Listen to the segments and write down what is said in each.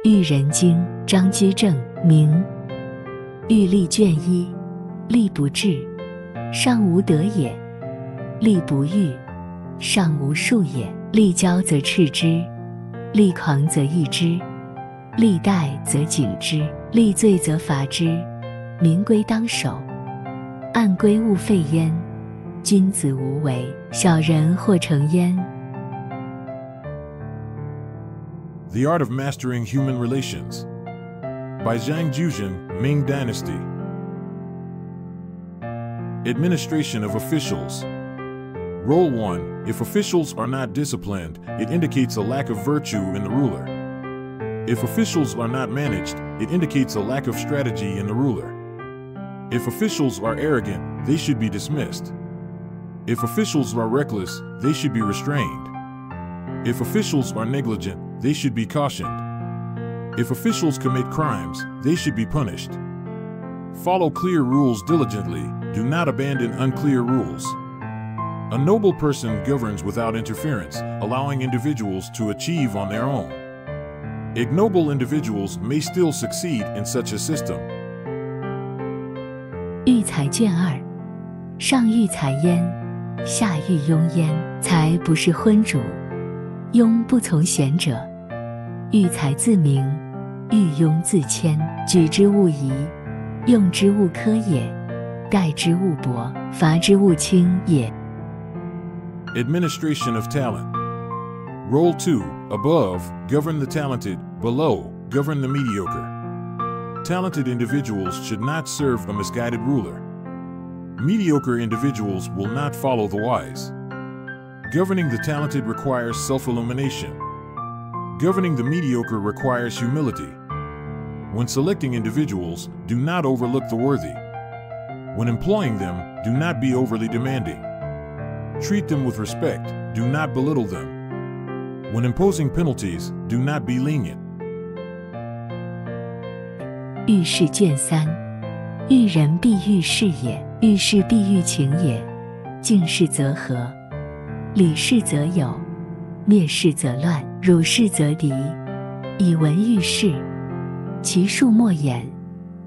育人经，张居正，明。欲立卷一，立不治，尚无德也；立不欲，尚无术也。立骄则斥之，立狂则抑之，立怠则警之，立罪则罚之。明规当守，暗规勿废焉。君子无为，小人或成焉。 The Art of Mastering Human Relations by Zhang Juzhen, Ming Dynasty. Administration of Officials. Role 1. If officials are not disciplined, it indicates a lack of virtue in the ruler. If officials are not managed, it indicates a lack of strategy in the ruler. If officials are arrogant, they should be dismissed. If officials are reckless, they should be restrained. If officials are negligent, they should be cautioned. If officials commit crimes, they should be punished. Follow clear rules diligently, do not abandon unclear rules. A noble person governs without interference, allowing individuals to achieve on their own. Ignoble individuals may still succeed in such a system. 育才卷二，上育才焉，下育庸焉。才不是昏主，庸不从贤者。育才自明，育庸自谦。举之勿移，用之勿苛也，待之勿薄，罚之勿轻也。 Administration of talent. Role 2. Above, govern the talented. Below, govern the mediocre. Talented individuals should not serve a misguided ruler. Mediocre individuals will not follow the wise. Governing the talented requires self-illumination. Governing the mediocre requires humility. When selecting individuals, do not overlook the worthy. When employing them, do not be overly demanding. Treat them with respect, do not belittle them. When imposing penalties, do not be lenient. 遇事卷三，遇人必遇事也，遇事必遇情也。敬事则和，礼事则友，灭事则乱，辱事则敌。以文遇事，其数莫言；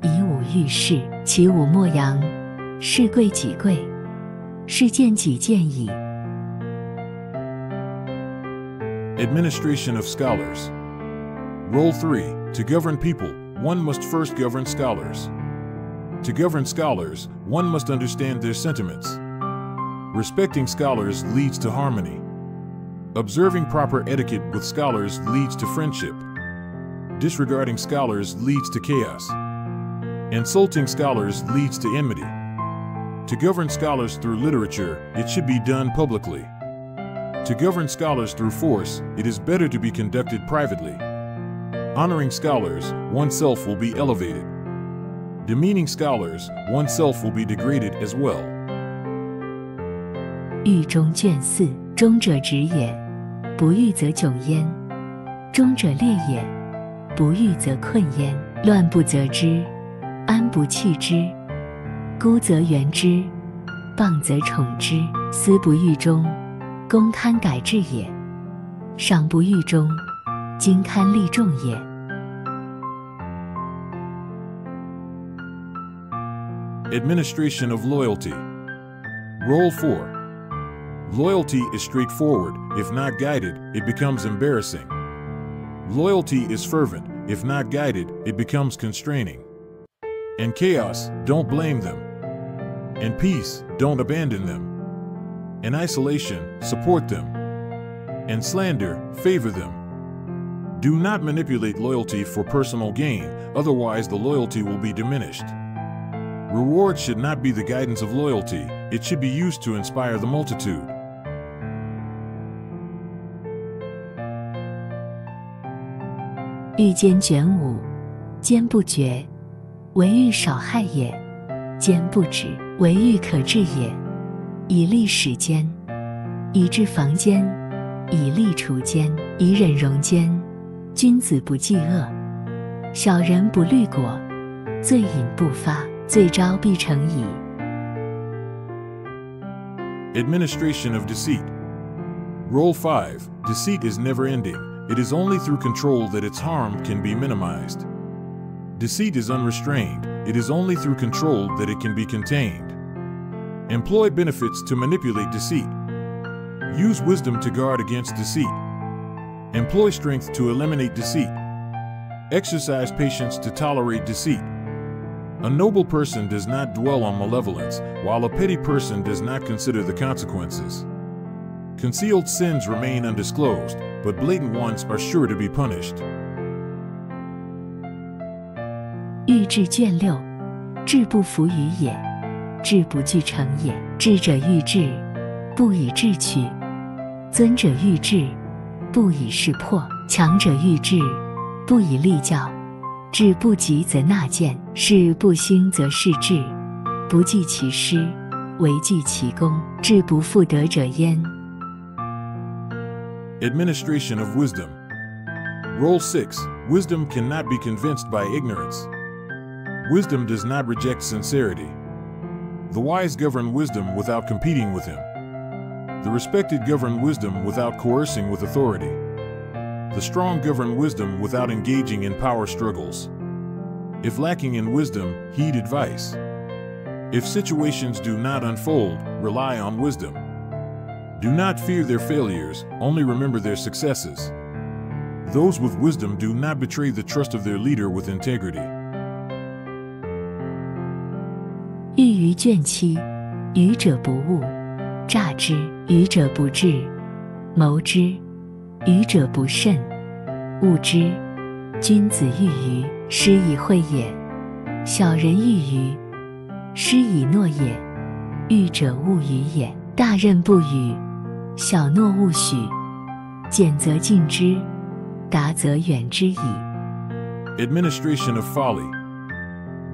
以武遇事，其武莫扬。事贵己贵，事见己见矣。 Administration of Scholars. Role 3. To govern people, one must first govern scholars. To govern scholars, one must understand their sentiments. Respecting scholars leads to harmony. Observing proper etiquette with scholars leads to friendship. Disregarding scholars leads to chaos. Insulting scholars leads to enmity. To govern scholars through literature, it should be done publicly. To govern scholars through force, it is better to be conducted privately. Honoring scholars, oneself will be elevated. Demeaning scholars, oneself will be degraded as well. 狱中卷四，忠者直也，不狱则窘焉；忠者烈也，不狱则困焉。乱不责之，安不弃之，孤则援之，谤则宠之。思不狱中，公堪改制也；赏不狱中，今堪立众也。Administration of Loyalty. Role 4. Loyalty is straightforward. If not guided, it becomes embarrassing. Loyalty is fervent. If not guided, it becomes constraining. In chaos, don't blame them. In peace, don't abandon them. In isolation, support them. In slander, favor them. Do not manipulate loyalty for personal gain, otherwise the loyalty will be diminished. Reward should not be the guidance of loyalty, it should be used to inspire the multitude. 狱间卷五，坚不绝，为狱少害也；坚不止，为狱可治也。以利始坚，以治防坚，以利除坚，以忍容坚。君子不计恶，小人不虑果，罪隐不发，罪昭必成矣。Administration of Deceit. Role 5. Deceit is never ending. It is only through control that its harm can be minimized. Deceit is unrestrained. It is only through control that it can be contained. Employ benefits to manipulate deceit. Use wisdom to guard against deceit. Employ strength to eliminate deceit. Exercise patience to tolerate deceit. A noble person does not dwell on malevolence, while a petty person does not consider the consequences. Concealed sins remain undisclosed, but blatant ones are sure to be punished. 欲治卷六，志不服于也，志不具成也。智者欲治，不以智取；尊者欲治，不以事破；强者欲治，不以力教。志不及则纳谏，事不兴则事治。不计其师，惟计其功。志不复得者焉。Administration of wisdom. Role 6. Wisdom cannot be convinced by ignorance. Wisdom does not reject sincerity. The wise govern wisdom without competing with him. The respected govern wisdom without coercing with authority. The strong govern wisdom without engaging in power struggles. If lacking in wisdom, heed advice. If situations do not unfold, rely on wisdom. Do not fear their failures, only remember their successes. Those with wisdom do not betray the trust of their leader with integrity. 欲于卷七，愚者不悟，诈之；愚者不智，谋之；愚者不慎，误之。君子喻于，师以会也；小人喻于，师以诺也。愚者勿语也。大任不语，小诺勿许。简则进之，达则远之矣。 Administration of folly.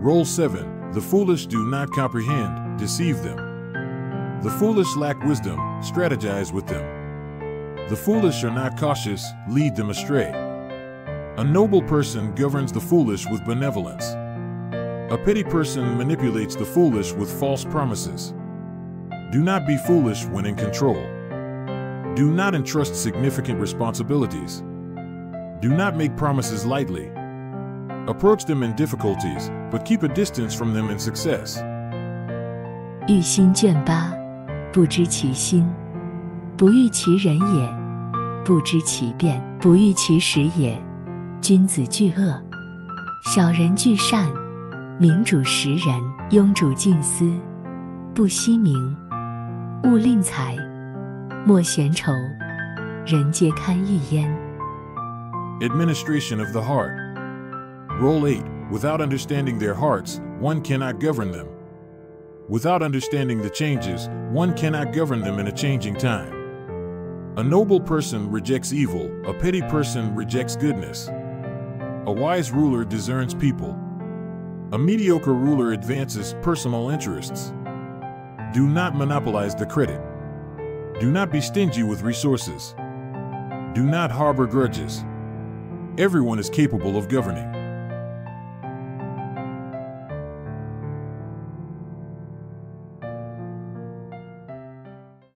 Role 7. The foolish do not comprehend, deceive them. The foolish lack wisdom, strategize with them. The foolish are not cautious, lead them astray. A noble person governs the foolish with benevolence. A petty person manipulates the foolish with false promises. Do not be foolish when in control. Do not entrust significant responsibilities. Do not make promises lightly. Approach them in difficulties, but keep a distance from them in success. 欲心卷八，不知其心，不欲其人也；不知其变，不欲其时也。君子惧恶，小人惧善。明主识人，庸主近思。不惜名，勿吝财，莫嫌愁，人皆堪欲焉。 Administration of the heart. Role 8. Without understanding their hearts, one cannot govern them. Without understanding the changes, one cannot govern them in a changing time. A noble person rejects evil, a petty person rejects goodness. A wise ruler discerns people. A mediocre ruler advances personal interests. Do not monopolize the credit. Do not be stingy with resources. Do not harbor grudges. Everyone is capable of governing.